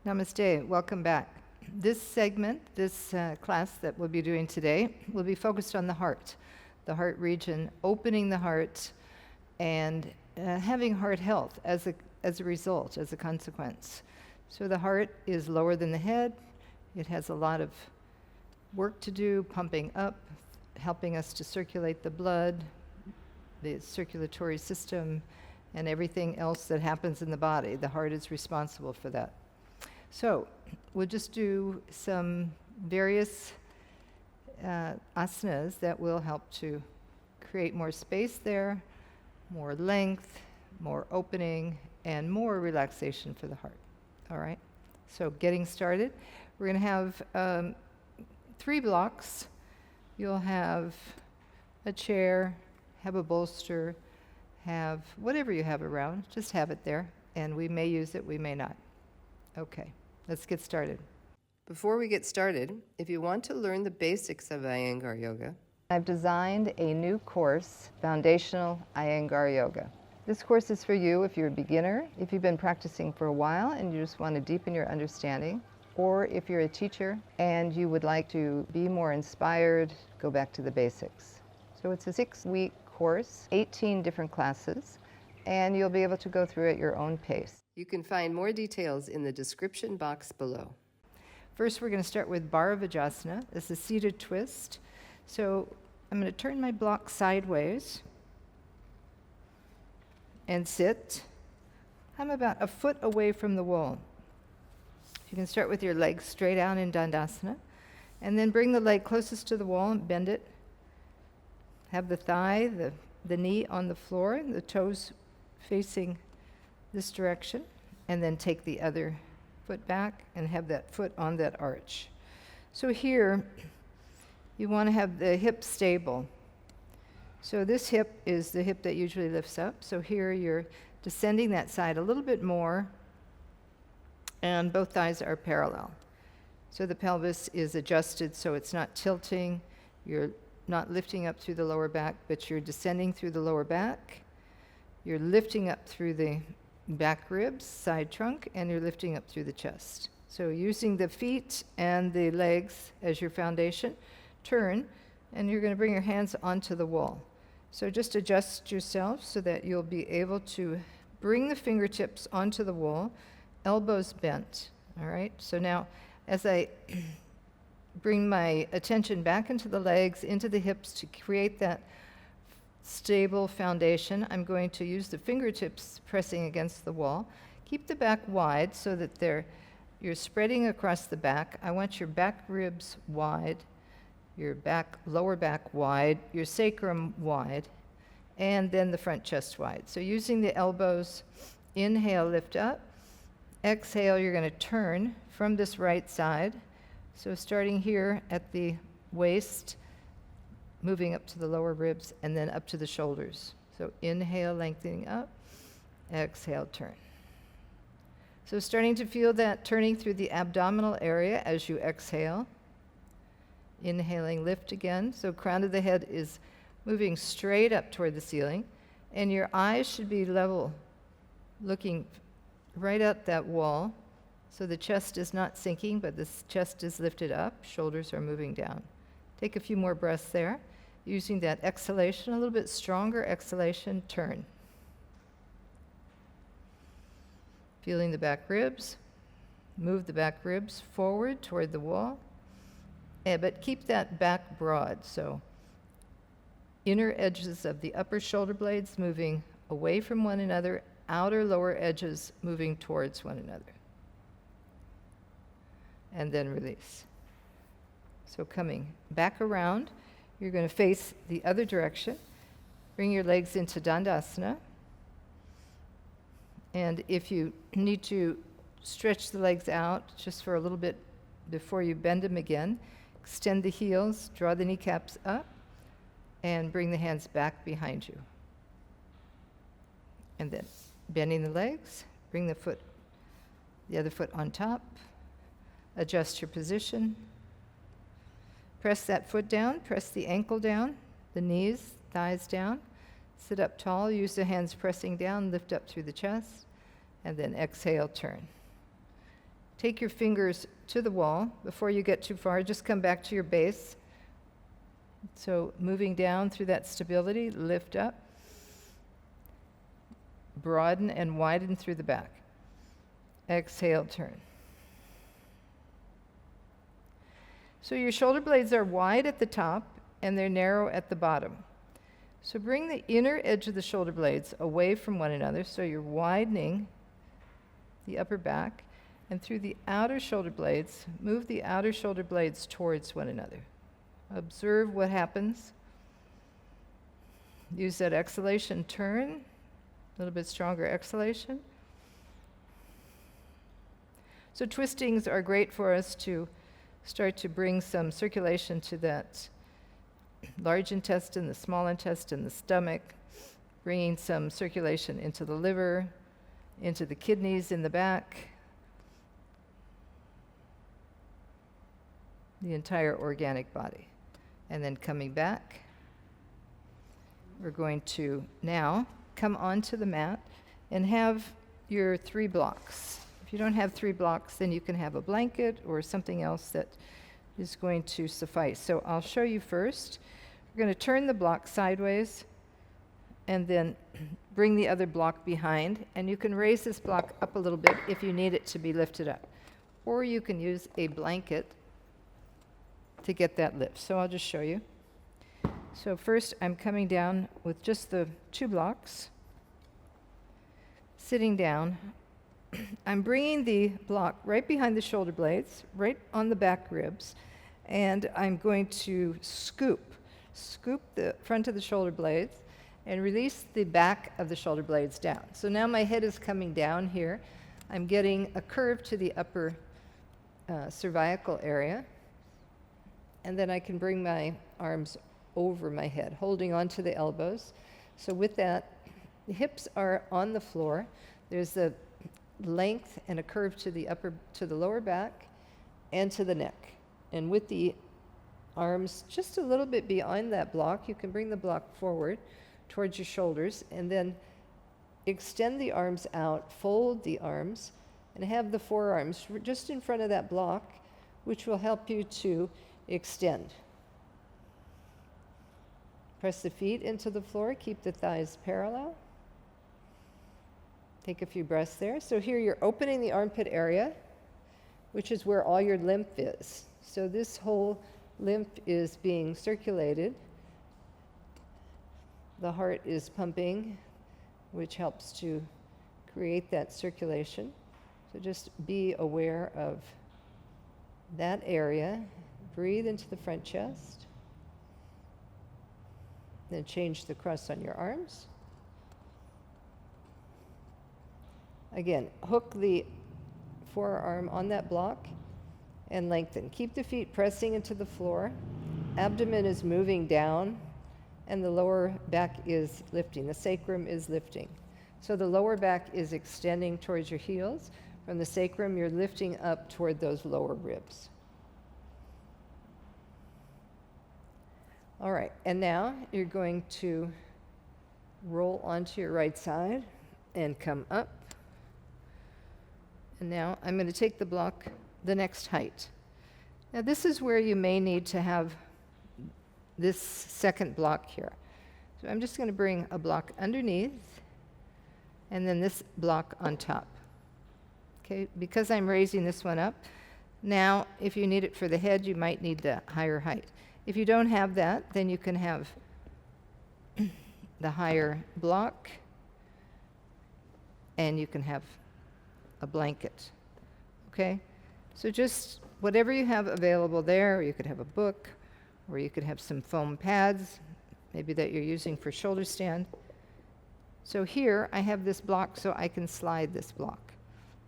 Namaste, welcome back. This segment, this class that we'll be doing today, will be focused on the heart region, opening the heart, and having heart health as a result, as a consequence. So the heart is lower than the head. It has a lot of work to do, pumping up, helping us to circulate the blood, the circulatory system, and everything else that happens in the body. The heart is responsible for that. So we'll just do some various asanas that will help to create more space there, more length, more opening, and more relaxation for the heart. All right? So getting started, we're going to have 3 blocks. You'll have a chair, have a bolster, have whatever you have around, just have it there, and we may use it, we may not. Okay, let's get started. Before we get started, if you want to learn the basics of Iyengar Yoga, I've designed a new course, Foundational Iyengar Yoga. This course is for you if you're a beginner, if you've been practicing for a while and you just want to deepen your understanding, or if you're a teacher and you would like to be more inspired, go back to the basics. So it's a 6-week course, 18 different classes, and you'll be able to go through at your own pace. you can find more details in the description box below. First, we're going to start with Bharadvajasana. This is a seated twist. So I'm going to turn my block sideways and sit. I'm about a foot away from the wall. You can start with your legs straight out in Dandasana, and then bring the leg closest to the wall and bend it. Have the thigh, the knee on the floor, the toes facing this direction, and then take the other foot back and have that foot on that arch. So here, you want to have the hip stable. So this hip is the hip that usually lifts up. So here you're descending that side a little bit more, and both thighs are parallel. So the pelvis is adjusted so it's not tilting. You're not lifting up through the lower back, but you're descending through the lower back. You're lifting up through the back ribs, side trunk, and you're lifting up through the chest. So using the feet and the legs as your foundation, turn, and you're going to bring your hands onto the wall. So just adjust yourself so that you'll be able to bring the fingertips onto the wall, elbows bent. All right? So now, as I bring my attention back into the legs, into the hips to create that stable foundation, I'm going to use the fingertips pressing against the wall. Keep the back wide so that you're spreading across the back. I want your back ribs wide, your lower back wide, your sacrum wide, and then the front chest wide. So using the elbows, inhale, lift up. Exhale, you're going to turn from this right side. So starting here at the waist, moving up to the lower ribs, and then up to the shoulders. So inhale, lengthening up. Exhale, turn. So starting to feel that turning through the abdominal area as you exhale. Inhaling, lift again. So crown of the head is moving straight up toward the ceiling, and your eyes should be level, looking right at that wall. So the chest is not sinking, but the chest is lifted up. Shoulders are moving down. Take a few more breaths there. Using that exhalation, a little bit stronger exhalation, turn. Feeling the back ribs. Move the back ribs forward toward the wall. But keep that back broad. So inner edges of the upper shoulder blades moving away from one another, outer lower edges moving towards one another. And then release. So coming back around, you're going to face the other direction. Bring your legs into Dandasana. And if you need to stretch the legs out just for a little bit before you bend them again, extend the heels, draw the kneecaps up, and bring the hands back behind you. And then bending the legs, bring the other foot on top, adjust your position. Press that foot down, press the ankle down, the knees, thighs down. Sit up tall, use the hands pressing down, lift up through the chest, and then exhale, turn. Take your fingers to the wall. Before you get too far, just come back to your base. So moving down through that stability, lift up. Broaden and widen through the back. Exhale, turn. So your shoulder blades are wide at the top and they're narrow at the bottom. So bring the inner edge of the shoulder blades away from one another, so you're widening the upper back, and through the outer shoulder blades, move the outer shoulder blades towards one another. Observe what happens. Use that exhalation, turn, a little bit stronger exhalation. So twistings are great for us to start to bring some circulation to that large intestine, the small intestine, the stomach, bringing some circulation into the liver, into the kidneys in the back, the entire organic body. And then coming back, we're going to now come onto the mat and have your 3 blocks. If you don't have 3 blocks, then you can have a blanket or something else that is going to suffice. So I'll show you first. We're going to turn the block sideways and then bring the other block behind. And you can raise this block up a little bit if you need it to be lifted up. Or you can use a blanket to get that lift. So I'll just show you. So first I'm coming down with just the 2 blocks. Sitting down. I'm bringing the block right behind the shoulder blades, right on the back ribs, and I'm going to scoop the front of the shoulder blades and release the back of the shoulder blades down. So now my head is coming down here. I'm getting a curve to the upper cervical area, and then I can bring my arms over my head, holding onto the elbows. So with that, the hips are on the floor. There's a length and a curve to the lower back and to the neck. And with the arms just a little bit beyond that block, you can bring the block forward towards your shoulders and then extend the arms out, fold the arms, and have the forearms just in front of that block, which will help you to extend. Press the feet into the floor, keep the thighs parallel. Take a few breaths there. So here you're opening the armpit area, which is where all your lymph is. So this whole lymph is being circulated. The heart is pumping, which helps to create that circulation. So just be aware of that area. Breathe into the front chest. Then change the cross on your arms. Again, hook the forearm on that block and lengthen. Keep the feet pressing into the floor. Abdomen is moving down and the lower back is lifting. The sacrum is lifting. So the lower back is extending towards your heels. From the sacrum, you're lifting up toward those lower ribs. All right, and now you're going to roll onto your right side and come up. And now I'm going to take the block the next height. Now this is where you may need to have this second block here. So I'm just going to bring a block underneath and then this block on top. Okay, because I'm raising this one up, now if you need it for the head, you might need the higher height. If you don't have that, then you can have the higher block and you can have a blanket, okay? So just whatever you have available there, or you could have a book, or you could have some foam pads, maybe that you're using for shoulder stand. So here I have this block so I can slide this block.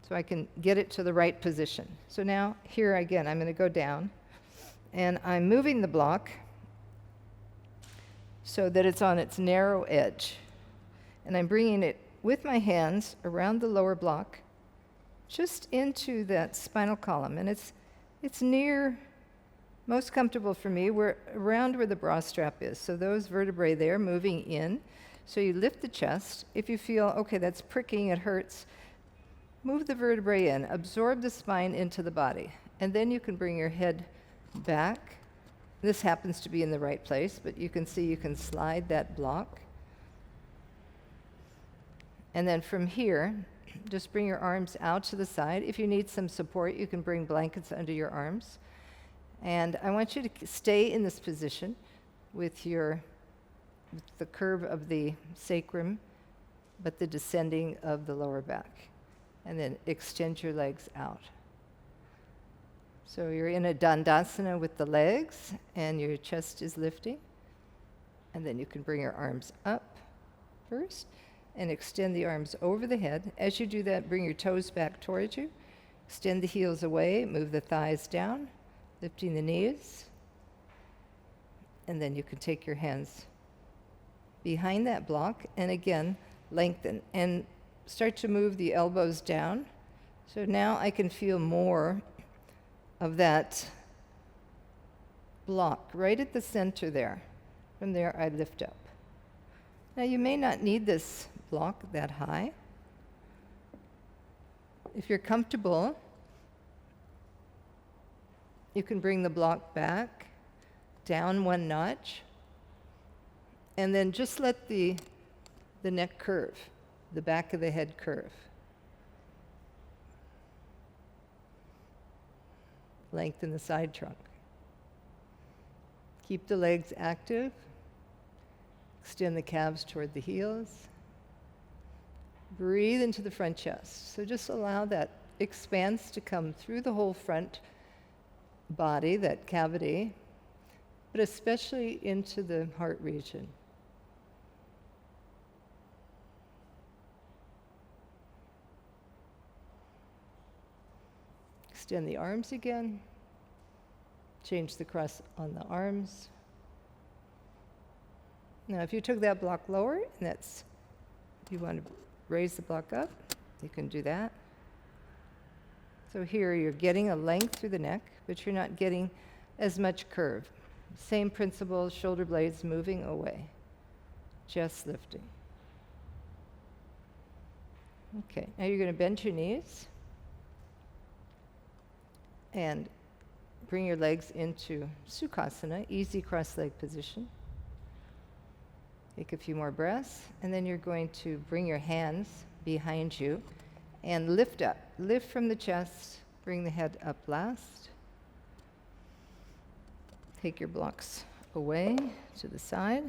So I can get it to the right position. So now here again, I'm gonna go down and I'm moving the block so that it's on its narrow edge. And I'm bringing it with my hands around the lower block just into that spinal column. And it's near, most comfortable for me, around where the bra strap is. So those vertebrae there moving in. So you lift the chest. If you feel, okay, that's pricking, it hurts, Move the vertebrae in, absorb the spine into the body, and then you can bring your head back. This happens to be in the right place, but you can see you can slide that block. And then from here, just bring your arms out to the side. If you need some support, you can bring blankets under your arms. And I want you to stay in this position with the curve of the sacrum, but the descending of the lower back. And then extend your legs out. So you're in a Dandasana with the legs, and your chest is lifting. And then you can bring your arms up first, and extend the arms over the head. As you do that, bring your toes back towards you. Extend the heels away, move the thighs down, lifting the knees. And then you can take your hands behind that block, and again, lengthen. And start to move the elbows down. So now I can feel more of that block right at the center there. From there, I lift up. Now, you may not need this block that high. If you're comfortable, you can bring the block back, down one notch, and then just let the neck curve, the back of the head curve. Lengthen the side trunk. Keep the legs active. Extend the calves toward the heels. Breathe into the front chest. So just allow that expanse to come through the whole front body, that cavity, but especially into the heart region. Extend the arms again. Change the cross on the arms. Now, if you took that block lower, and you want to raise the block up, you can do that. So here you're getting a length through the neck, but you're not getting as much curve. Same principle, shoulder blades moving away, chest lifting. Okay, now you're going to bend your knees and bring your legs into Sukhasana, easy cross-leg position. Take a few more breaths, and then you're going to bring your hands behind you and lift up. Lift from the chest, bring the head up last. Take your blocks away to the side.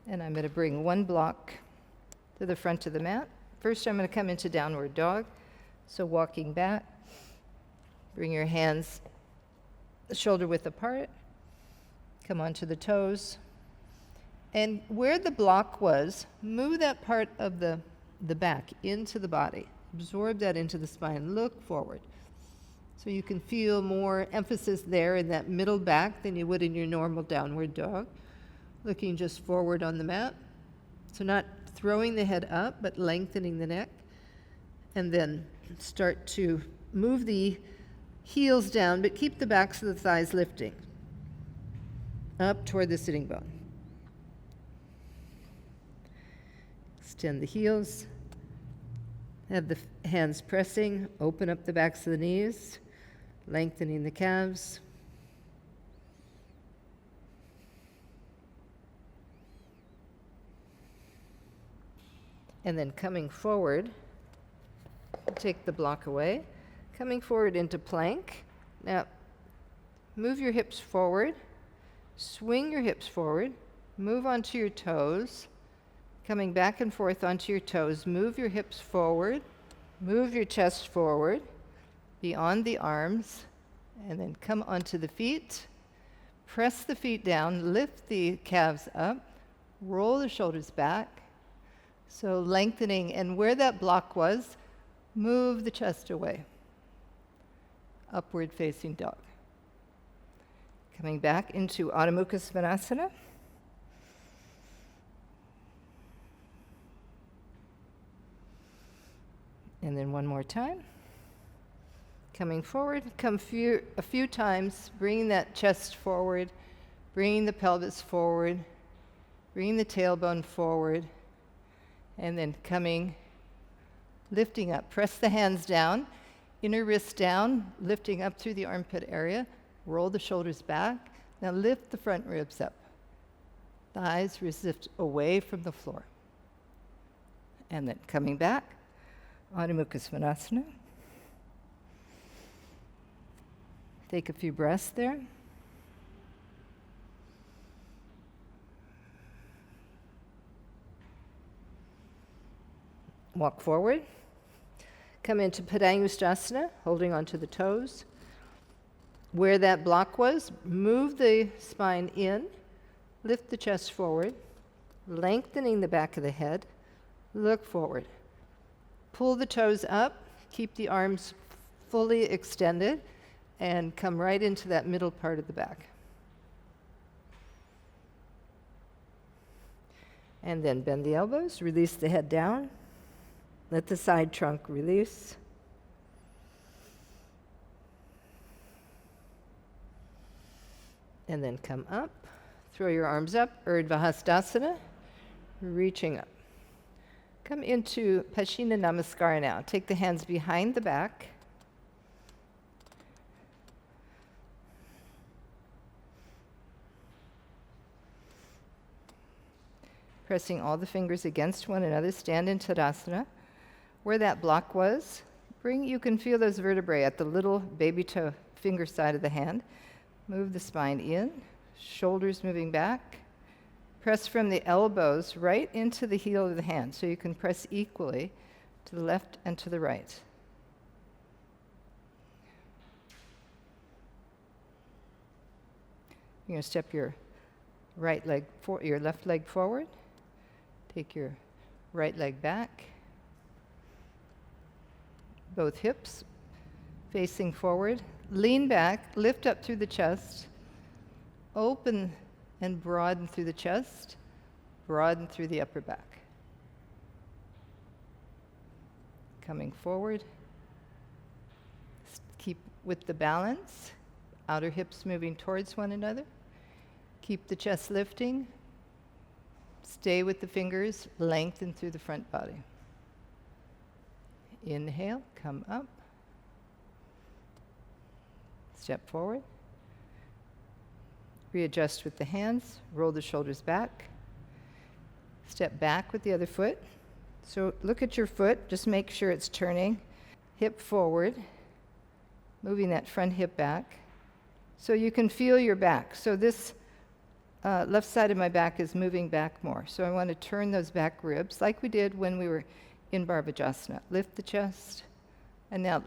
And I'm going to bring one block to the front of the mat. First, I'm going to come into downward dog. So walking back, bring your hands shoulder width apart. Come onto the toes. And where the block was, move that part of the back into the body. Absorb that into the spine. Look forward. So you can feel more emphasis there in that middle back than you would in your normal downward dog. Looking just forward on the mat. So not throwing the head up, but lengthening the neck. And then start to move the heels down, but keep the backs of the thighs lifting up toward the sitting bone. Extend the heels. Have the hands pressing. Open up the backs of the knees, lengthening the calves. And then coming forward, take the block away. Coming forward into plank. Now, move your hips forward. Swing your hips forward. Move onto your toes. Coming back and forth onto your toes. Move your hips forward. Move your chest forward. Beyond the arms. And then come onto the feet. Press the feet down. Lift the calves up. Roll the shoulders back. So lengthening. And where that block was, move the chest away. Upward facing dog. Coming back into Adho Mukha Svanasana. And then one more time. Coming forward, come a few times, bringing that chest forward, bringing the pelvis forward, bringing the tailbone forward, And then lifting up. Press the hands down, inner wrist down, lifting up through the armpit area. Roll the shoulders back. Now lift the front ribs up. Thighs resist away from the floor. And then coming back, Adho Mukha Svanasana. Take a few breaths there. Walk forward. Come into Padangusthasana, holding onto the toes. Where that block was, move the spine in, lift the chest forward, lengthening the back of the head, look forward. Pull the toes up, keep the arms fully extended, and come right into that middle part of the back. And then bend the elbows, release the head down, let the side trunk release. And then come up, throw your arms up, Urdhva reaching up. Come into Paschima Namaskara now. Take the hands behind the back. Pressing all the fingers against one another, stand in Tadasana. Where that block was, you can feel those vertebrae at the little baby toe finger side of the hand. Move the spine in, shoulders moving back. Press from the elbows right into the heel of the hand, so you can press equally to the left and to the right. You're going to step your left leg forward. Take your right leg back. Both hips facing forward. Lean back, lift up through the chest. Open and broaden through the chest. Broaden through the upper back. Coming forward. Keep with the balance. Outer hips moving towards one another. Keep the chest lifting. Stay with the fingers, lengthen through the front body. Inhale, come up. Step forward. Readjust with the hands, roll the shoulders back. Step back with the other foot. So look at your foot, just make sure it's turning. Hip forward, moving that front hip back. So you can feel your back. So this left side of my back is moving back more. So I want to turn those back ribs like we did when we were in Viparita. Lift the chest. And now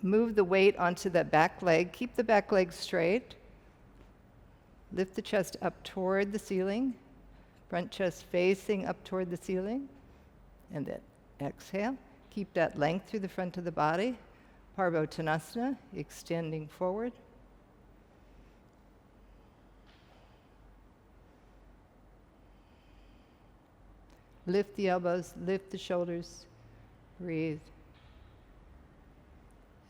move the weight onto that back leg. Keep the back leg straight. Lift the chest up toward the ceiling. Front chest facing up toward the ceiling. And then exhale. Keep that length through the front of the body. Parsvottanasana, extending forward. Lift the elbows, lift the shoulders, breathe.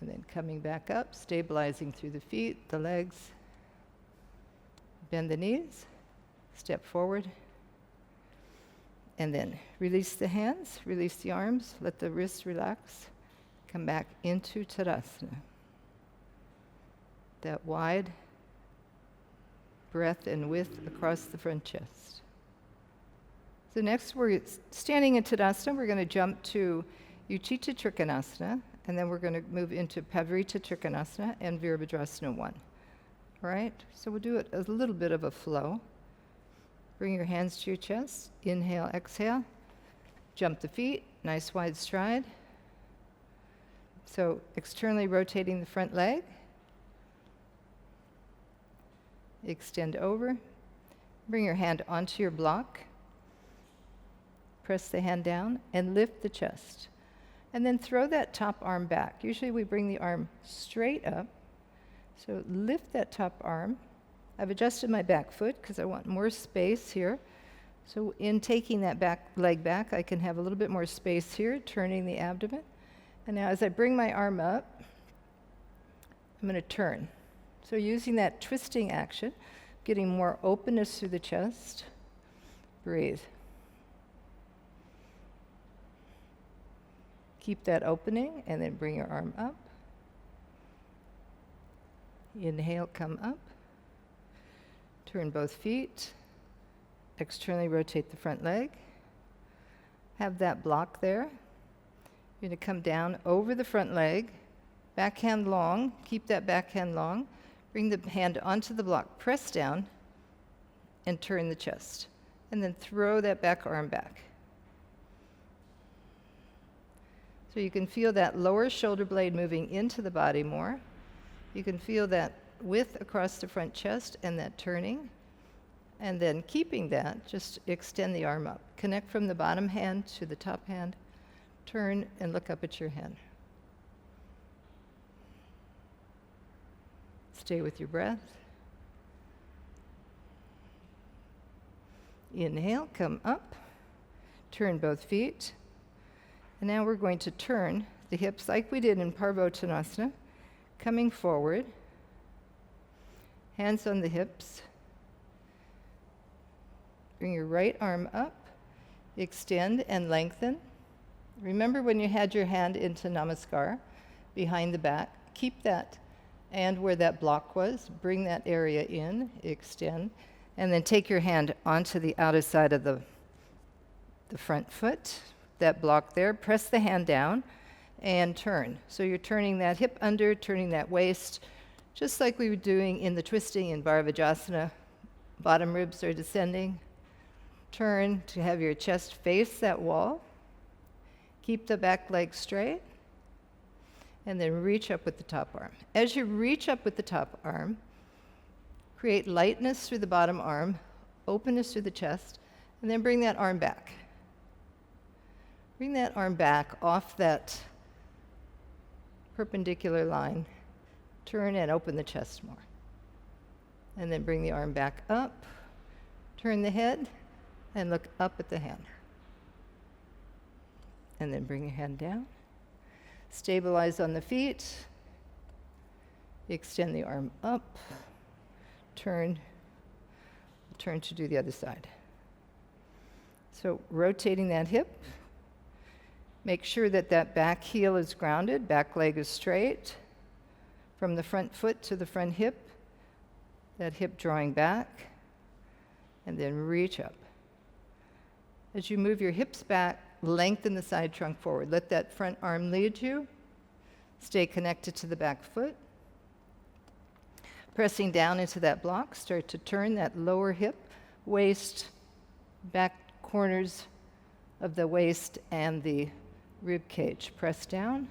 And then coming back up, stabilizing through the feet, the legs. Bend the knees, step forward. And then release the hands, release the arms, let the wrists relax. Come back into Tadasana. That wide breadth and width across the front chest. So next we're standing in Tadasana. We're going to jump to Utthita Trikonasana, and then we're going to move into Parivrtta Trikonasana and Virabhadrasana I. All right? So we'll do it a little bit of a flow. Bring your hands to your chest. Inhale, exhale. Jump the feet. Nice wide stride. So externally rotating the front leg. Extend over. Bring your hand onto your block. Press the hand down and lift the chest. And then throw that top arm back. Usually we bring the arm straight up. So lift that top arm. I've adjusted my back foot because I want more space here. So in taking that back leg back, I can have a little bit more space here, turning the abdomen. And now as I bring my arm up, I'm going to turn. So using that twisting action, getting more openness through the chest. Breathe. Keep that opening and then bring your arm up. Inhale, come up. Turn both feet. Externally rotate the front leg. Have that block there. You're going to come down over the front leg. Backhand long. Keep that backhand long. Bring the hand onto the block. Press down and turn the chest. And then throw that back arm back. So you can feel that lower shoulder blade moving into the body more. You can feel that width across the front chest and that turning. And then keeping that, just extend the arm up. Connect from the bottom hand to the top hand. Turn and look up at your hand. Stay with your breath. Inhale, come up. Turn both feet. And now we're going to turn the hips like we did in Parsvottanasana, coming forward. Hands on the hips. Bring your right arm up. Extend and lengthen. Remember when you had your hand into Namaskar, behind the back, keep that. And where that block was, bring that area in, extend, and then take your hand onto the outer side of the front foot, that block there. Press the hand down and turn. So you're turning that hip under, turning that waist, just like we were doing in the twisting in Viparita. Bottom ribs are descending. Turn to have your chest face that wall. Keep the back leg straight. And then reach up with the top arm. As you reach up with the top arm, create lightness through the bottom arm, openness through the chest, and then bring that arm back. Bring that arm back off that perpendicular line. Turn and open the chest more. And then bring the arm back up. Turn the head and look up at the hand. And then bring your hand down. Stabilize on the feet. Extend the arm up. Turn to do the other side. So rotating that hip. Make sure that that back heel is grounded, back leg is straight. From the front foot to the front hip, that hip drawing back, and then reach up. As you move your hips back, lengthen the side trunk forward. Let that front arm lead you. Stay connected to the back foot. Pressing down into that block, start to turn that lower hip, waist, back corners of the waist and the rib cage. Press down.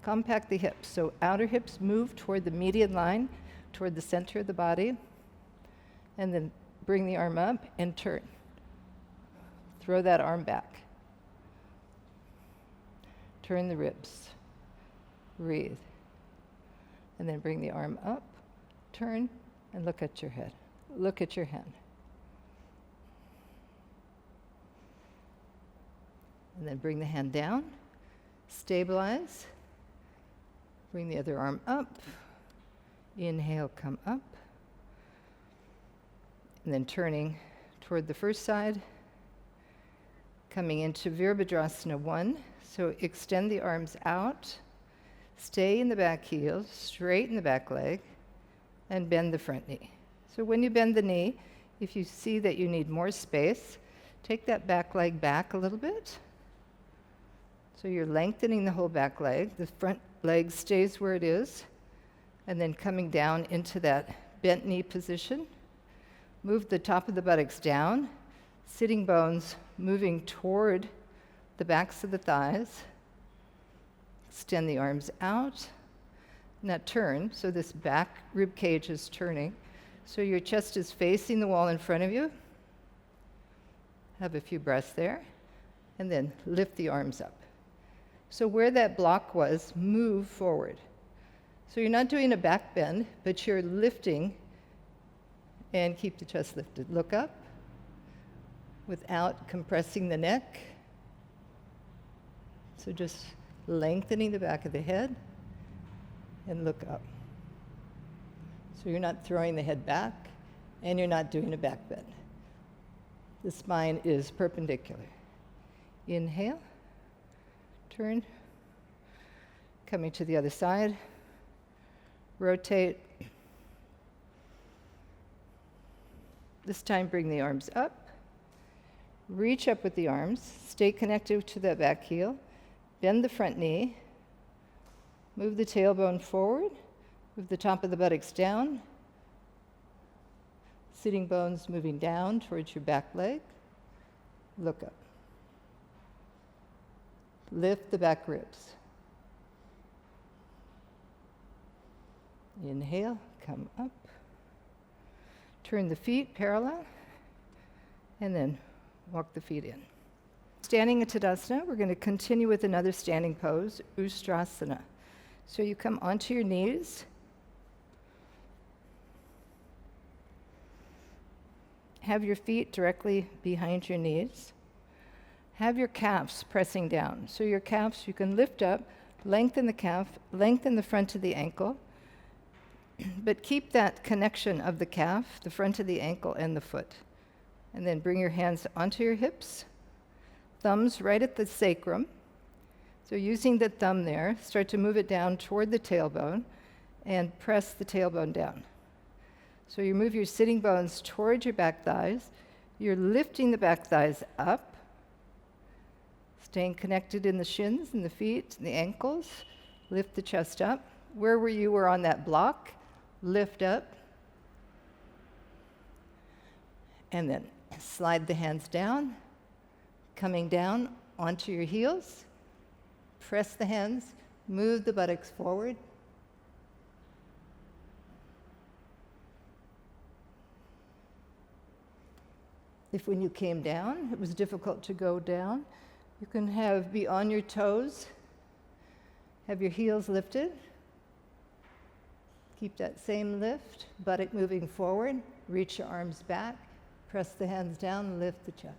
Compact the hips. So outer hips move toward the median line, toward the center of the body. And then bring the arm up and turn. Throw that arm back. Turn the ribs. Breathe. And then bring the arm up, turn, and look at your head. Look at your hand. And then bring the hand down, stabilize, bring the other arm up, inhale, come up, and then turning toward the first side, coming into Virabhadrasana I. So extend the arms out, stay in the back heel, straighten the back leg, and bend the front knee. So when you bend the knee, if you see that you need more space, take that back leg back a little bit. So you're lengthening the whole back leg. The front leg stays where it is. And then coming down into that bent knee position. Move the top of the buttocks down. Sitting bones moving toward the backs of the thighs. Extend the arms out. Now turn, so this back rib cage is turning. So your chest is facing the wall in front of you. Have a few breaths there. And then lift the arms up. So where that block was, move forward. So you're not doing a back bend, but you're lifting and keep the chest lifted. Look up without compressing the neck. So just lengthening the back of the head and look up. So you're not throwing the head back and you're not doing a back bend. The spine is perpendicular. Inhale. Turn. Coming to the other side. Rotate. This time bring the arms up. Reach up with the arms. Stay connected to the back heel. Bend the front knee. Move the tailbone forward. Move the top of the buttocks down. Sitting bones moving down towards your back leg. Look up. Lift the back ribs. Inhale, come up. Turn the feet parallel, and then walk the feet in. Standing at Tadasana, we're going to continue with another standing pose, Ustrasana. So you come onto your knees. Have your feet directly behind your knees. Have your calves pressing down. So your calves, you can lift up, lengthen the calf, lengthen the front of the ankle, but keep that connection of the calf, the front of the ankle, and the foot. And then bring your hands onto your hips, thumbs right at the sacrum. So using the thumb there, start to move it down toward the tailbone and press the tailbone down. So you move your sitting bones towards your back thighs. You're lifting the back thighs up, staying connected in the shins and the feet and the ankles. Lift the chest up. Where you were on that block, lift up. And then slide the hands down, coming down onto your heels. Press the hands, move the buttocks forward. If when you came down, it was difficult to go down, you can be on your toes, have your heels lifted. Keep that same lift, buttock moving forward, reach your arms back, press the hands down, lift the chest.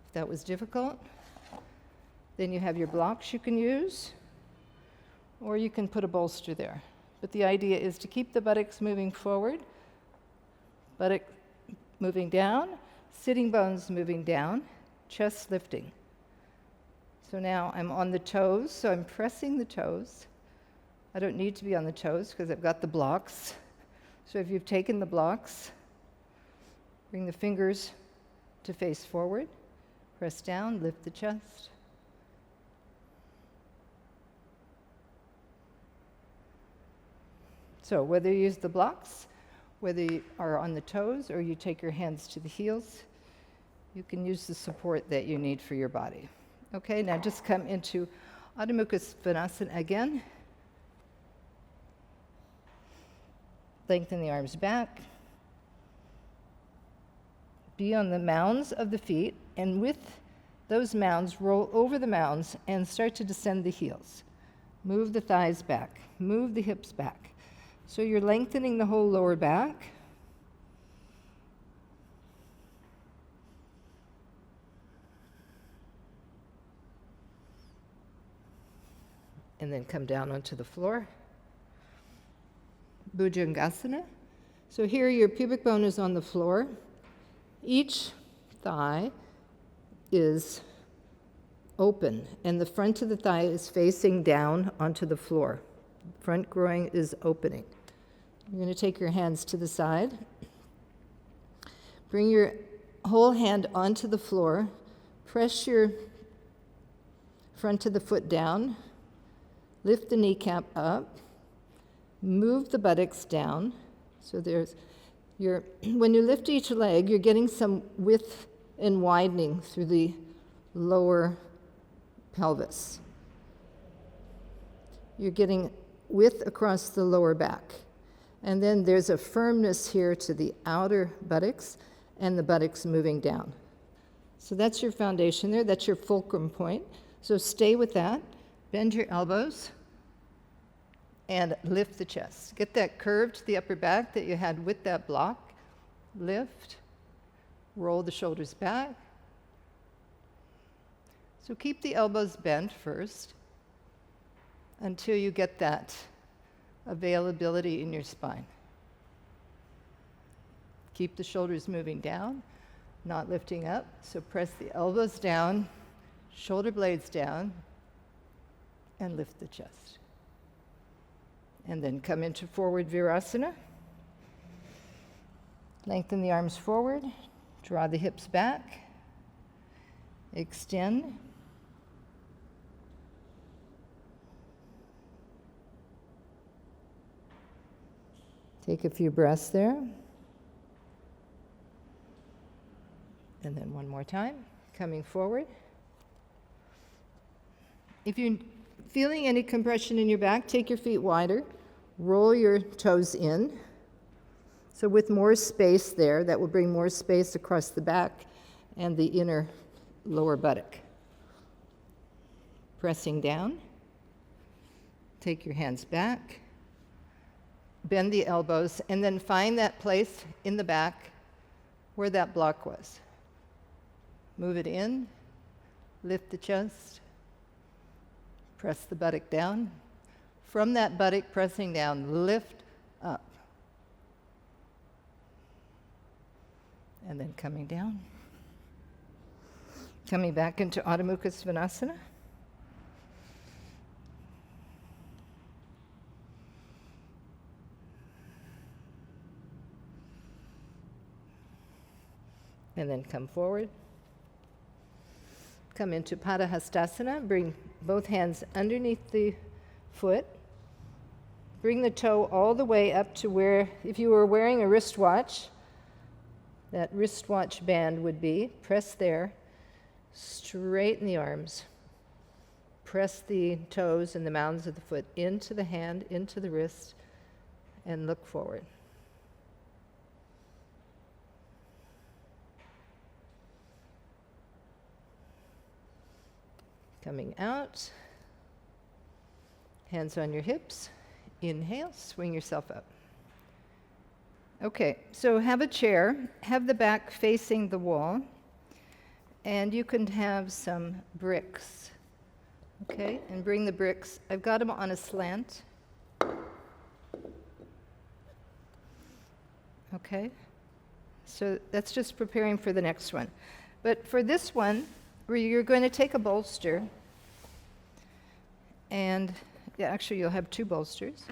If that was difficult, then you have your blocks you can use, or you can put a bolster there. But the idea is to keep the buttocks moving forward, buttock moving down, sitting bones moving down, chest lifting. So now I'm on the toes, so I'm pressing the toes. I don't need to be on the toes because I've got the blocks. So if you've taken the blocks, bring the fingers to face forward, press down, lift the chest. So whether you use the blocks, whether you are on the toes or you take your hands to the heels, you can use the support that you need for your body. Okay, now just come into Adho Mukha Svanasana again. Lengthen the arms back. Be on the mounds of the feet, and with those mounds, roll over the mounds and start to descend the heels. Move the thighs back, move the hips back. So you're lengthening the whole lower back. And then come down onto the floor. Bhujangasana. So here your pubic bone is on the floor. Each thigh is open, and the front of the thigh is facing down onto the floor. Front groin is opening. You're going to take your hands to the side. Bring your whole hand onto the floor. Press your front of the foot down. Lift the kneecap up. Move the buttocks down. So when you lift each leg, you're getting some width and widening through the lower pelvis. You're getting width across the lower back. And then there's a firmness here to the outer buttocks and the buttocks moving down. So that's your foundation there. That's your fulcrum point. So stay with that. Bend your elbows and lift the chest. Get that curve to the upper back that you had with that block. Lift. Roll the shoulders back. So keep the elbows bent first until you get that availability in your spine. Keep the shoulders moving down, not lifting up. So press the elbows down, shoulder blades down, and lift the chest. And then come into forward Virasana. Lengthen the arms forward, draw the hips back, extend. Take a few breaths there. And then one more time, coming forward. If you're feeling any compression in your back, take your feet wider, roll your toes in. So with more space there, that will bring more space across the back and the inner lower buttock. Pressing down, take your hands back, bend the elbows, and then find that place in the back where that block was. Move it in, lift the chest, press the buttock down. From that buttock pressing down, lift up. And then coming down. Coming back into Adho Mukha Svanasana. And then come forward. Come into Padahastasana. Bring both hands underneath the foot. Bring the toe all the way up to where, if you were wearing a wristwatch, that wristwatch band would be. Press there. Straighten the arms. Press the toes and the mounds of the foot into the hand, into the wrist, and look forward. Coming out. Hands on your hips. Inhale, swing yourself up. Okay, so have a chair, have the back facing the wall, and you can have some bricks, okay? And bring the bricks, I've got them on a slant. Okay, so that's just preparing for the next one. But for this one, where you're going to take a bolster, and actually you'll have two bolsters.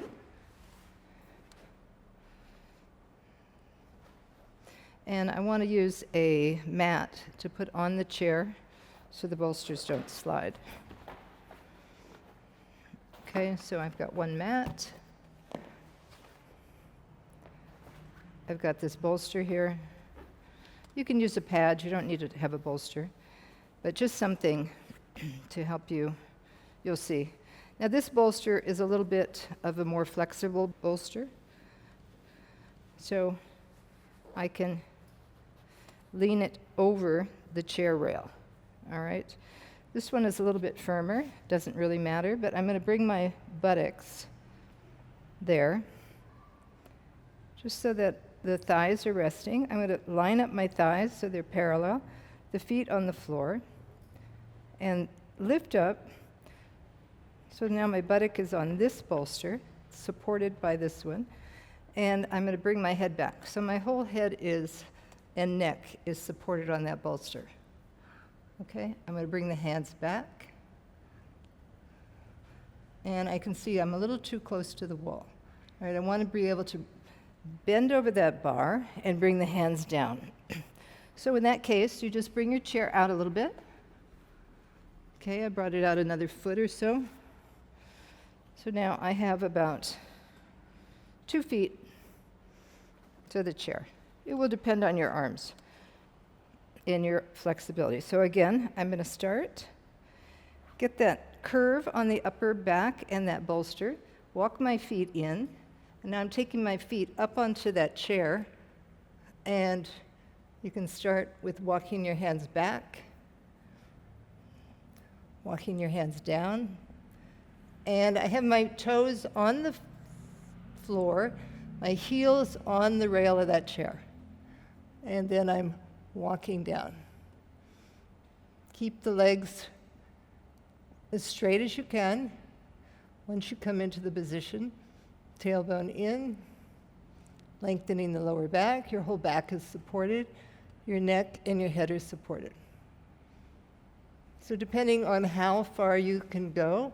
And I want to use a mat to put on the chair so the bolsters don't slide. Okay, so I've got one mat. I've got this bolster here. You can use a pad, you don't need to have a bolster, but just something to help you, you'll see. Now this bolster is a little bit of a more flexible bolster, so I can lean it over the chair rail, all right? This one is a little bit firmer, doesn't really matter, but I'm going to bring my buttocks there, just so that the thighs are resting. I'm going to line up my thighs so they're parallel, the feet on the floor, and lift up. So now my buttock is on this bolster, supported by this one, and I'm going to bring my head back. So my whole head and neck is supported on that bolster. Okay, I'm going to bring the hands back. And I can see I'm a little too close to the wall. All right, I want to be able to bend over that bar and bring the hands down. So in that case, you just bring your chair out a little bit. Okay, I brought it out another foot or so. So now I have about 2 feet to the chair. It will depend on your arms and your flexibility. So again, I'm going to start. Get that curve on the upper back and that bolster. Walk my feet in. And now I'm taking my feet up onto that chair. And you can start with walking your hands back, walking your hands down. And I have my toes on the floor, my heels on the rail of that chair. And then I'm walking down. Keep the legs as straight as you can. Once you come into the position, tailbone in, Lengthening the lower back, your whole back is supported, your neck and your head are supported. So depending on how far you can go,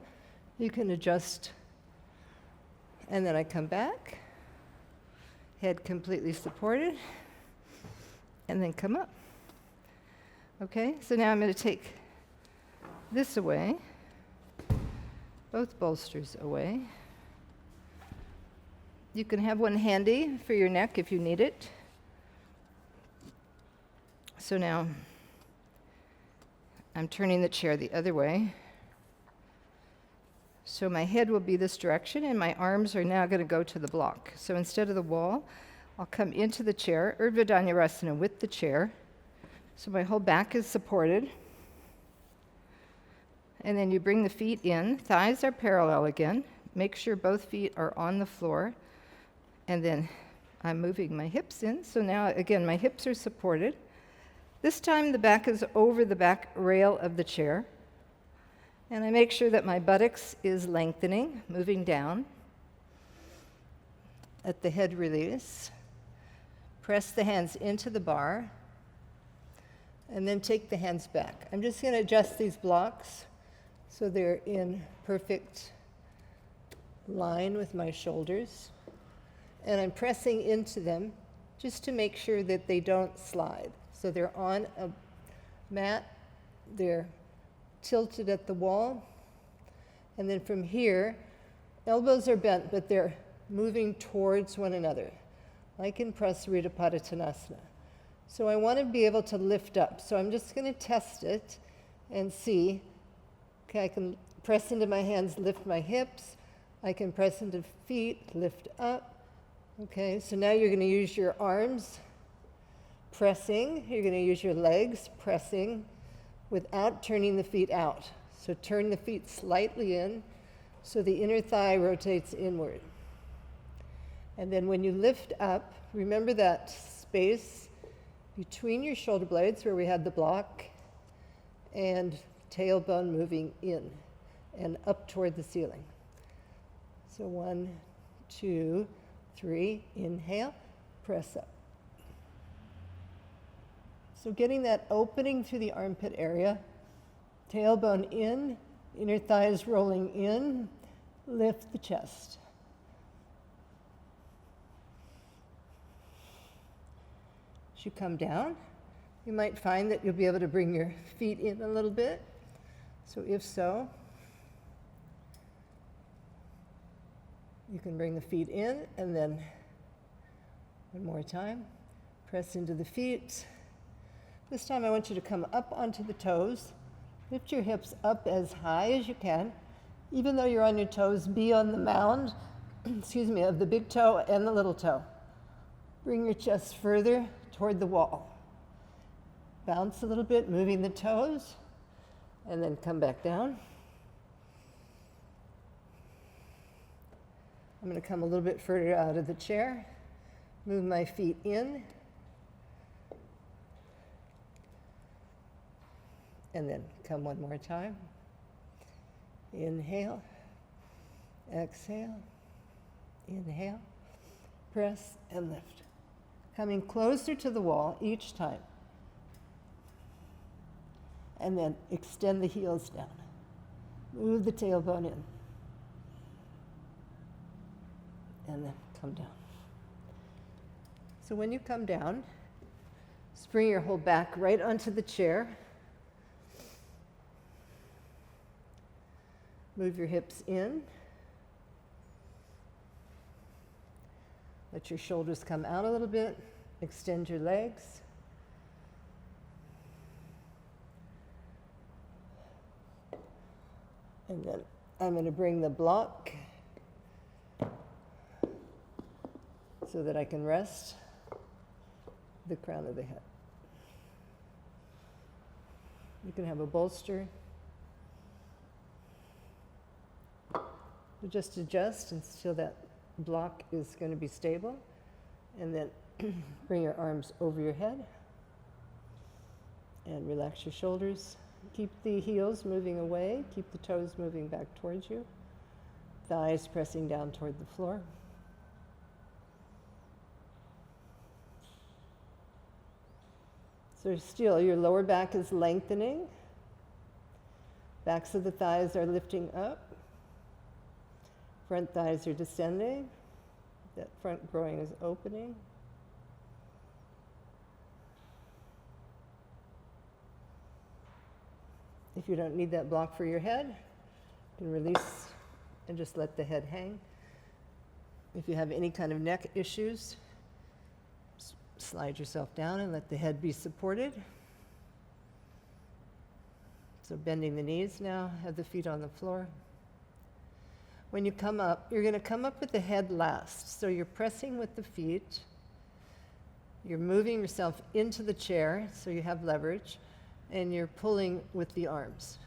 you can adjust. And then I come back, head completely supported, and then come up. Okay, so now I'm going to take this away, both bolsters away. You can have one handy for your neck if you need it. So now I'm turning the chair the other way. So my head will be this direction, and my arms are now going to go to the block. So instead of the wall, I'll come into the chair, Urdhva Dhanurasana with the chair. So my whole back is supported. And then you bring the feet in. Thighs are parallel again. Make sure both feet are on the floor. And then I'm moving my hips in. So now, again, my hips are supported. This time the back is over the back rail of the chair. And I make sure that my buttocks is lengthening, moving down. At the head release, press the hands into the bar, and then take the hands back. I'm just going to adjust these blocks so they're in perfect line with my shoulders. And I'm pressing into them just to make sure that they don't slide. So they're on a mat, they're tilted at the wall, and then from here, elbows are bent, but they're moving towards one another, like in Parsvottanasana Padahastasana. So I want to be able to lift up. So I'm just going to test it and see. Okay, I can press into my hands, lift my hips. I can press into feet, lift up. Okay, so now you're going to use your arms pressing. You're going to use your legs pressing without turning the feet out. So turn the feet slightly in so the inner thigh rotates inward. And then when you lift up, remember that space between your shoulder blades where we had the block and tailbone moving in and up toward the ceiling. So 1, 2, 3, inhale, press up. So getting that opening through the armpit area, tailbone in, inner thighs rolling in, lift the chest. As you come down, you might find that you'll be able to bring your feet in a little bit. So if so, you can bring the feet in, and then one more time, press into the feet. This time I want you to come up onto the toes. Lift your hips up as high as you can. Even though you're on your toes, be on the mound, of the big toe and the little toe. Bring your chest further toward the wall. Bounce a little bit, moving the toes, and then come back down. I'm going to come a little bit further out of the chair, move my feet in, and then come one more time. Inhale, exhale, inhale, press and lift. Coming closer to the wall each time. And then extend the heels down. Move the tailbone in. And then come down. So when you come down, just bring your whole back right onto the chair. Move your hips in. Let your shoulders come out a little bit. Extend your legs. And then I'm going to bring the block so that I can rest the crown of the head. You can have a bolster. Just adjust until that block is going to be stable. And then bring your arms over your head and relax your shoulders. Keep the heels moving away. Keep the toes moving back towards you. Thighs pressing down toward the floor. So still, your lower back is lengthening. Backs of the thighs are lifting up. Front thighs are descending. That front groin is opening. If you don't need that block for your head, you can release and just let the head hang. If you have any kind of neck issues, slide yourself down and let the head be supported. So bending the knees now, have the feet on the floor. When you come up, you're going to come up with the head last. So you're pressing with the feet. You're moving yourself into the chair so you have leverage, and you're pulling with the arms.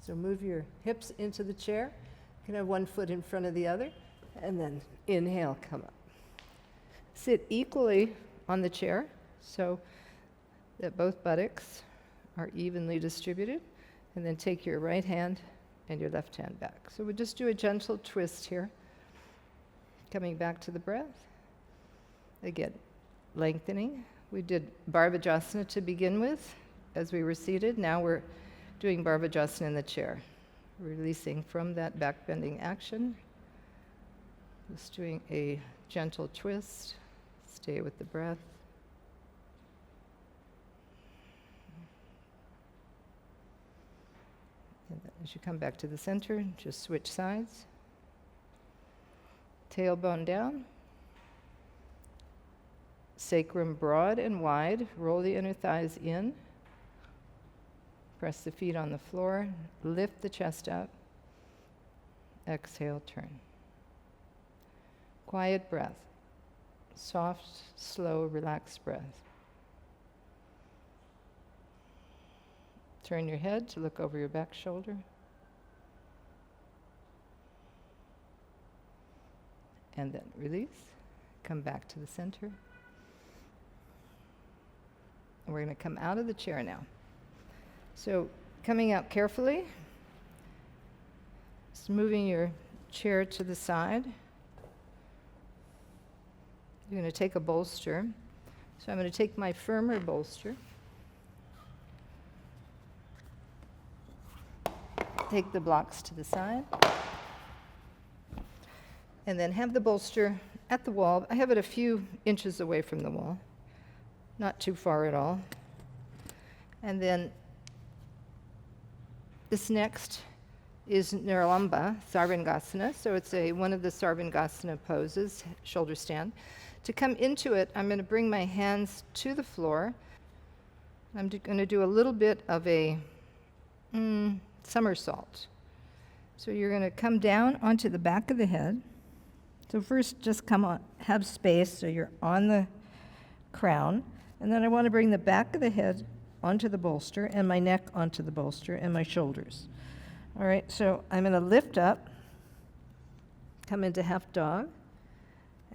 So move your hips into the chair. You can have one foot in front of the other, and then inhale, come up. Sit equally on the chair so that both buttocks are evenly distributed, and then take your right hand and your left hand back. So we'll just do a gentle twist here. Coming back to the breath. Again, lengthening. We did Bharadvajasana to begin with as we were seated. Now we're doing Bharadvajasana in the chair. Releasing from that back bending action. Just doing a gentle twist. Stay with the breath. And then as you come back to the center, just switch sides. Tailbone down. Sacrum broad and wide. Roll the inner thighs in. Press the feet on the floor. Lift the chest up. Exhale, turn. Quiet breath. Soft, slow, relaxed breath. Turn your head to look over your back shoulder. And then release. Come back to the center. And we're going to come out of the chair now. So coming out carefully. Just moving your chair to the side. You're going to take a bolster. So I'm going to take my firmer bolster. Take the blocks to the side. And then have the bolster at the wall. I have it a few inches away from the wall. Not too far at all. And then this next is Niralamba Sarvangasana. So it's one of the Sarvangasana poses, shoulder stand. To come into it, I'm going to bring my hands to the floor. I'm going to do a little bit of a somersault. So you're going to come down onto the back of the head. So first just come on, have space so you're on the crown. And then I want to bring the back of the head onto the bolster and my neck onto the bolster and my shoulders. All right, so I'm going to lift up, come into half dog.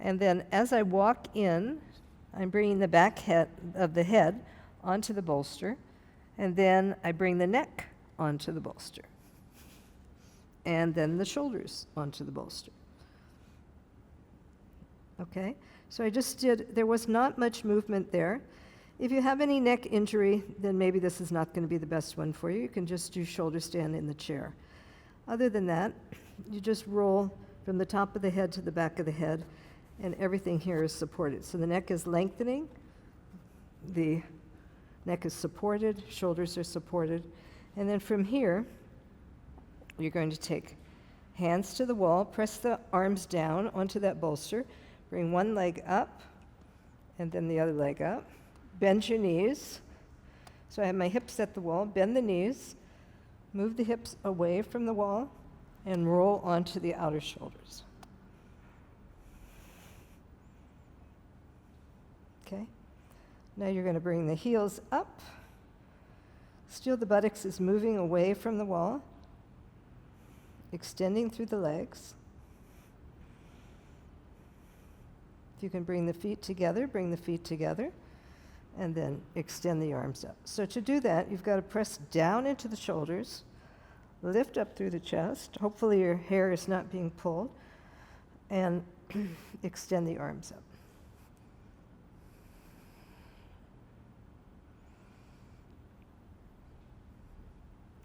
And then as I walk in, I'm bringing the back of the head onto the bolster. And then I bring the neck onto the bolster. And then the shoulders onto the bolster. Okay, so there was not much movement there. If you have any neck injury, then maybe this is not going to be the best one for you. You can just do shoulder stand in the chair. Other than that, you just roll from the top of the head to the back of the head, and everything here is supported. So the neck is lengthening, the neck is supported, shoulders are supported. And then from here, you're going to take hands to the wall, press the arms down onto that bolster, bring one leg up, and then the other leg up. Bend your knees. So I have my hips at the wall, bend the knees, move the hips away from the wall, and roll onto the outer shoulders. Okay. Now you're going to bring the heels up. Still the buttocks is moving away from the wall, extending through the legs. If you can bring the feet together, bring the feet together, and then extend the arms up. So to do that, you've got to press down into the shoulders, lift up through the chest. Hopefully your hair is not being pulled, and extend the arms up.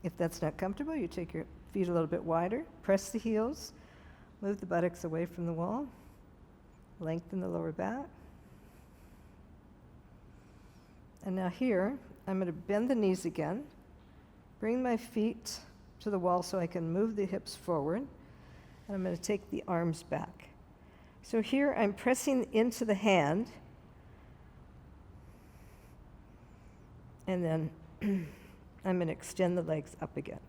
If that's not comfortable, you take your feet a little bit wider, press the heels, move the buttocks away from the wall, lengthen the lower back. And now here, I'm going to bend the knees again, bring my feet to the wall so I can move the hips forward, and I'm going to take the arms back. So here I'm pressing into the hand, and then I'm going to extend the legs up again.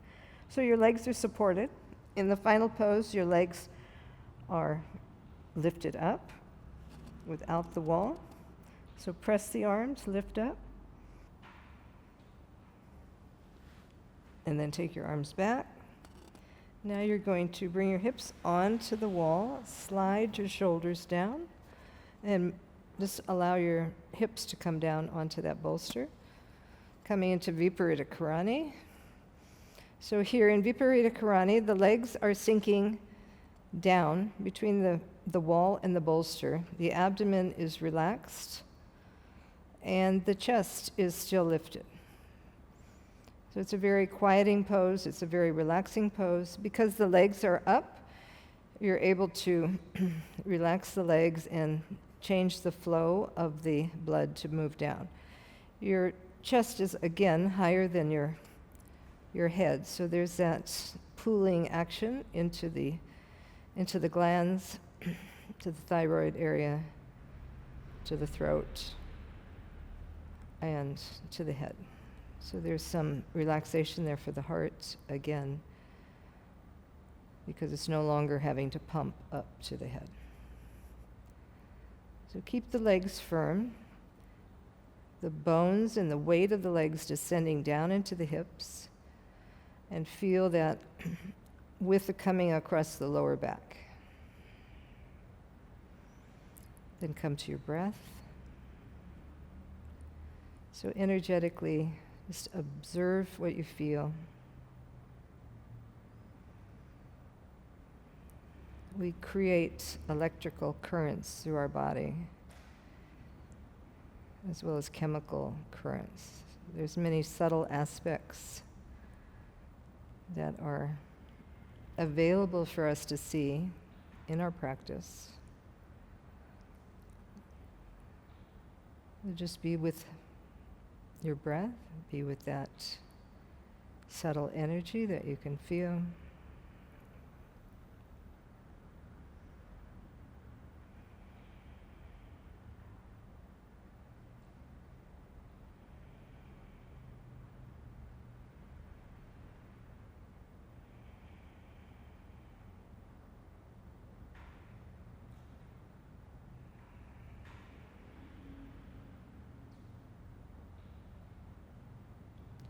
So your legs are supported. In the final pose, your legs are lifted up without the wall. So press the arms, lift up, and then take your arms back. Now you're going to bring your hips onto the wall, slide your shoulders down, and just allow your hips to come down onto that bolster. Coming into Viparita Karani. So here in Viparita Karani, the legs are sinking down between the wall and the bolster. The abdomen is relaxed, and the chest is still lifted. So it's a very quieting pose. It's a very relaxing pose. Because the legs are up, you're able to relax the legs and change the flow of the blood to move down. Your chest is, again, higher than your head. So there's that pooling action into the glands, to the thyroid area, to the throat, and to the head. So there's some relaxation there for the heart, again, because it's no longer having to pump up to the head. So keep the legs firm, the bones and the weight of the legs descending down into the hips, and feel that width coming across the lower back. Then come to your breath. So energetically, just observe what you feel. We create electrical currents through our body, as well as chemical currents. There's many subtle aspects that are available for us to see in our practice. Just be with your breath, be with that subtle energy that you can feel.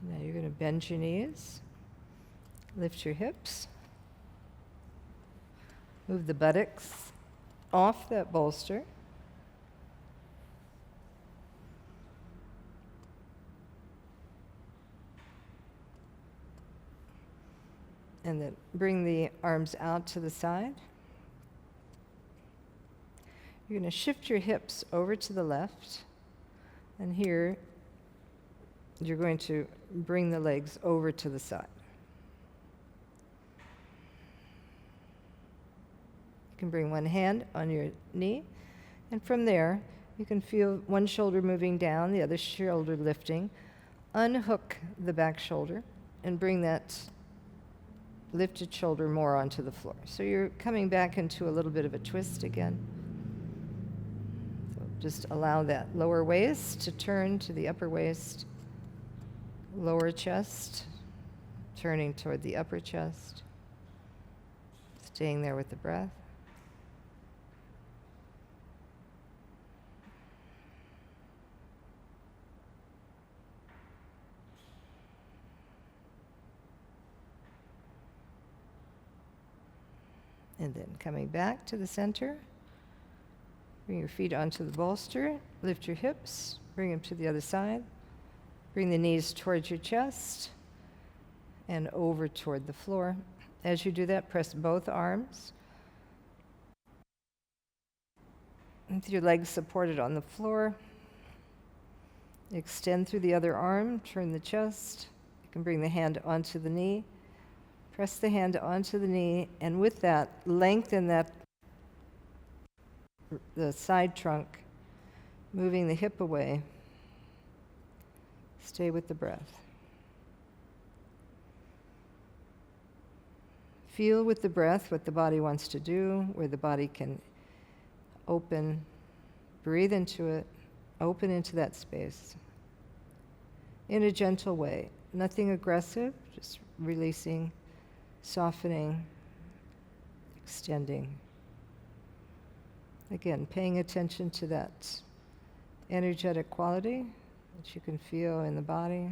Now you're going to bend your knees, lift your hips, move the buttocks off that bolster. And then bring the arms out to the side. You're going to shift your hips over to the left, and here you're going to bring the legs over to the side. You can bring one hand on your knee, and from there, you can feel one shoulder moving down, the other shoulder lifting. Unhook the back shoulder and bring that lifted shoulder more onto the floor. So you're coming back into a little bit of a twist again. So just allow that lower waist to turn to the upper waist. Lower chest, turning toward the upper chest, staying there with the breath. And then coming back to the center, bring your feet onto the bolster, lift your hips, bring them to the other side. Bring the knees towards your chest and over toward the floor. As you do that, press both arms. With your legs supported on the floor, extend through the other arm, turn the chest. You can bring the hand onto the knee. Press the hand onto the knee, and with that, lengthen the side trunk, moving the hip away. Stay with the breath. Feel with the breath what the body wants to do, where the body can open. Breathe into it, open into that space in a gentle way. Nothing aggressive, just releasing, softening, extending. Again, paying attention to that energetic quality that you can feel in the body.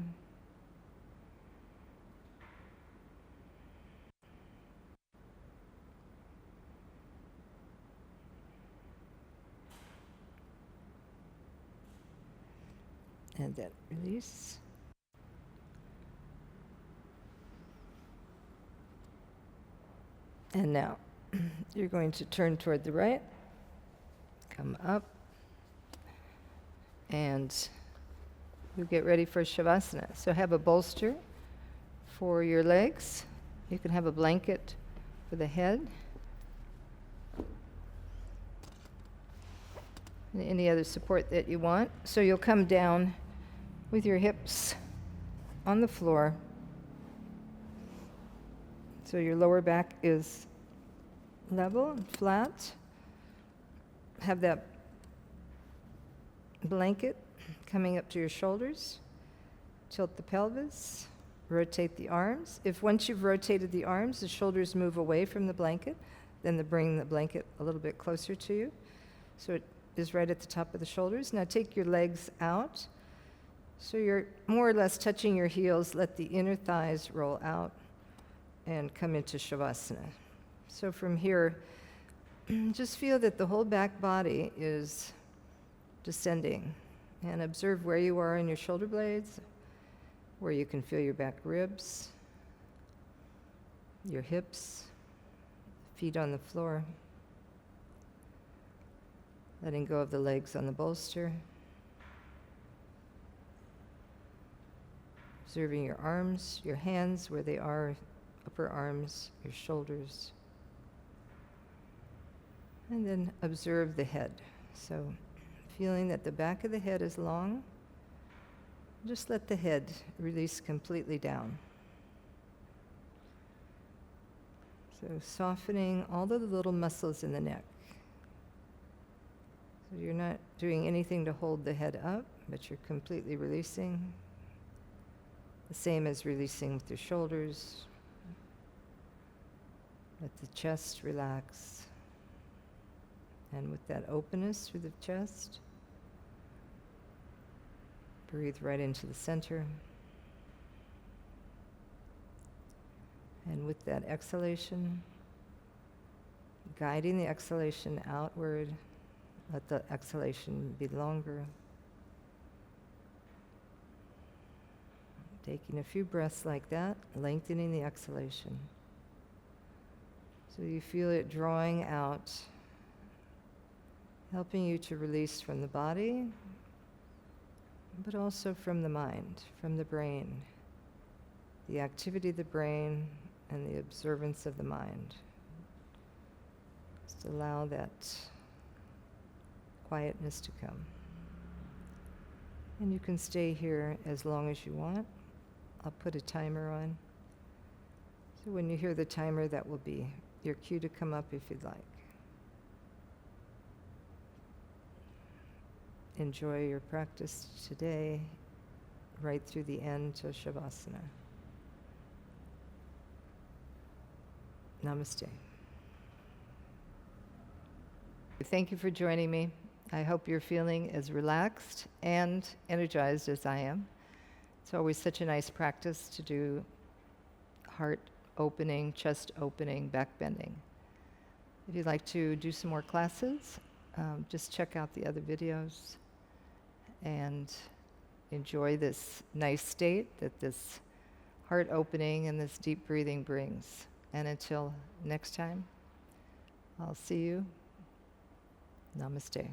And then release. And now you're going to turn toward the right, come up, and you get ready for Shavasana. So have a bolster for your legs. You can have a blanket for the head. And any other support that you want. So you'll come down with your hips on the floor. So your lower back is level and flat. Have that blanket coming up to your shoulders. Tilt the pelvis. Rotate the arms. If once you've rotated the arms, the shoulders move away from the blanket, then bring the blanket a little bit closer to you. So it is right at the top of the shoulders. Now take your legs out. So you're more or less touching your heels. Let the inner thighs roll out and come into Shavasana. So from here, just feel that the whole back body is descending. And observe where you are in your shoulder blades, where you can feel your back ribs, your hips, feet on the floor. Letting go of the legs on the bolster. Observing your arms, your hands, where they are, upper arms, your shoulders. And then observe the head. So feeling that the back of the head is long, just let the head release completely down. So softening all of the little muscles in the neck. So you're not doing anything to hold the head up, but you're completely releasing. The same as releasing with your shoulders. Let the chest relax. And with that openness through the chest, breathe right into the center. And with that exhalation, guiding the exhalation outward, let the exhalation be longer. Taking a few breaths like that, lengthening the exhalation. So you feel it drawing out, helping you to release from the body, but also from the mind, from the brain, the activity of the brain and the observance of the mind. Just allow that quietness to come. And you can stay here as long as you want. I'll put a timer on. So when you hear the timer, that will be your cue to come up if you'd like. Enjoy your practice today, right through the end to Shavasana. Namaste. Thank you for joining me. I hope you're feeling as relaxed and energized as I am. It's always such a nice practice to do heart opening, chest opening, back bending. If you'd like to do some more classes, just check out the other videos and enjoy this nice state that this heart opening and this deep breathing brings. And until next time, I'll see you. Namaste.